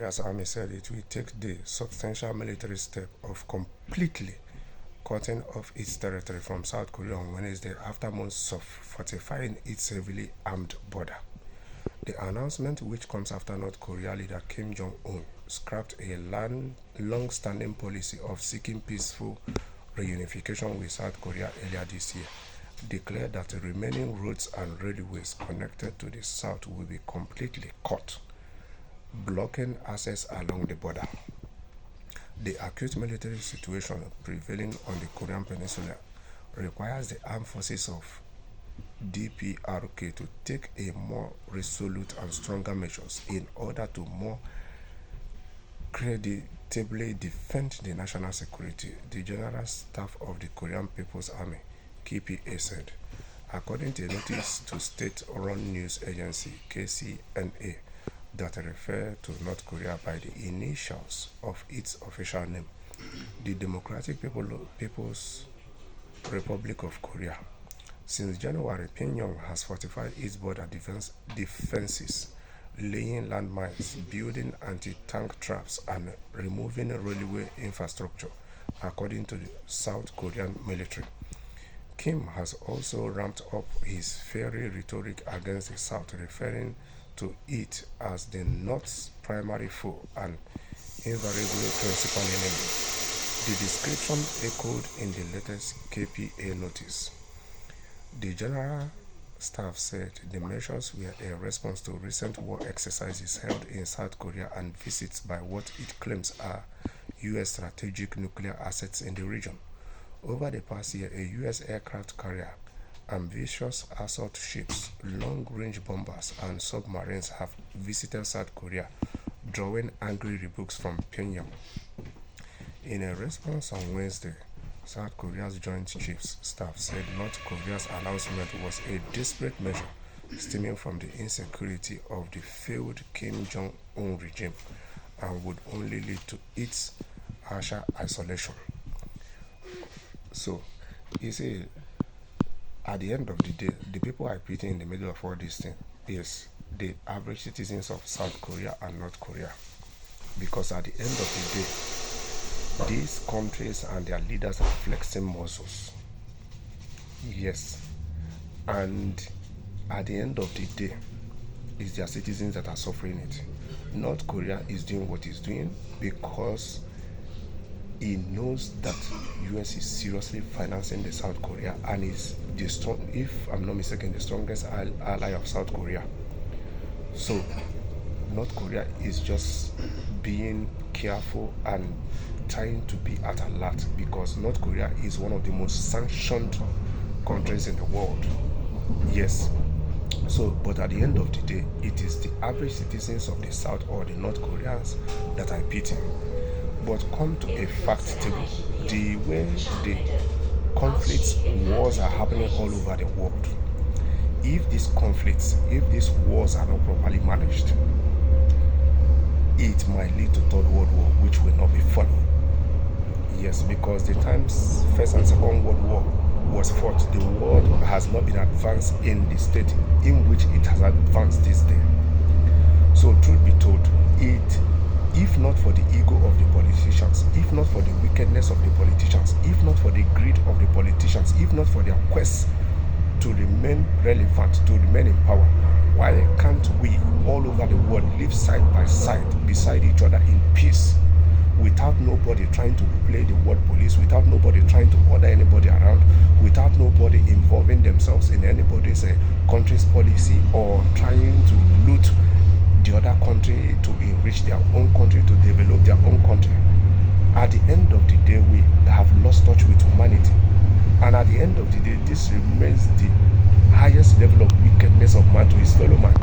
Korea's army said it will take the substantial military step of completely cutting off its territory from South Korea on Wednesday after months of fortifying its heavily armed border. The announcement, which comes after North Korea leader Kim Jong-un scrapped a long-standing policy of seeking peaceful reunification with South Korea earlier this year, declared that the remaining roads and railways connected to the south will be completely cut, blocking access along the border. The acute military situation prevailing on the Korean Peninsula requires the armed forces of DPRK to take a more resolute and stronger measures in order to more creditably defend the national security, the General Staff of the Korean People's Army, KPA, said, according to a notice to state-run news agency KCNA that refer to North Korea by the initials of its official name, the Democratic People's Republic of Korea. Since January, Pyongyang has fortified its border defenses, laying landmines, building anti-tank traps, and removing railway infrastructure, according to the South Korean military. Kim has also ramped up his fiery rhetoric against the South, referring to it as the North's primary foe and invariable principal enemy. The description echoed in the latest KPA notice. The General Staff said the measures were a response to recent war exercises held in South Korea and visits by what it claims are U.S. strategic nuclear assets in the region. Over the past year, a U.S. aircraft carrier, ambitious assault ships, long-range bombers, and submarines have visited South Korea, drawing angry rebukes from Pyongyang. In a response on Wednesday, South Korea's Joint Chiefs Staff said North Korea's announcement was a desperate measure stemming from the insecurity of the failed Kim Jong-un regime and would only lead to its harsher isolation. So, you see, at the end of the day, the people I pity in the middle of all this thing is the average citizens of South Korea and North Korea. Because at the end of the day, these countries and their leaders are flexing muscles. Yes. And at the end of the day, it's their citizens that are suffering it. North Korea is doing what it's doing because he knows that US is seriously financing the South Korea and is the if I'm not mistaken, the strongest ally of South Korea. So North Korea is just being careful and trying to be at alert because North Korea is one of the most sanctioned countries in the world. Yes. So, but at the end of the day, it is the average citizens of the South or the North Koreans that I pity. But come to a fact table, the way the conflicts, wars are happening all over the world, if these conflicts, if these wars are not properly managed, it might lead to Third World War, which will not be funny. Yes, because the times First and Second World War was fought, the world has not been advanced in the state in which it has advanced this day. So, truth be told, if not for the ego of the politicians, if not for the wickedness of the politicians, if not for the greed of the politicians, if not for their quest to remain relevant, to remain in power, why can't we all over the world live side by side beside each other in peace, without nobody trying to play the word police, without nobody trying to order anybody around, without nobody involving themselves in anybody's country's policy or trying to loot the other country to enrich their own country, to develop their own country? At the end of the day, we have lost touch with humanity. And at the end of the day, this remains the highest level of wickedness of man to his fellow man.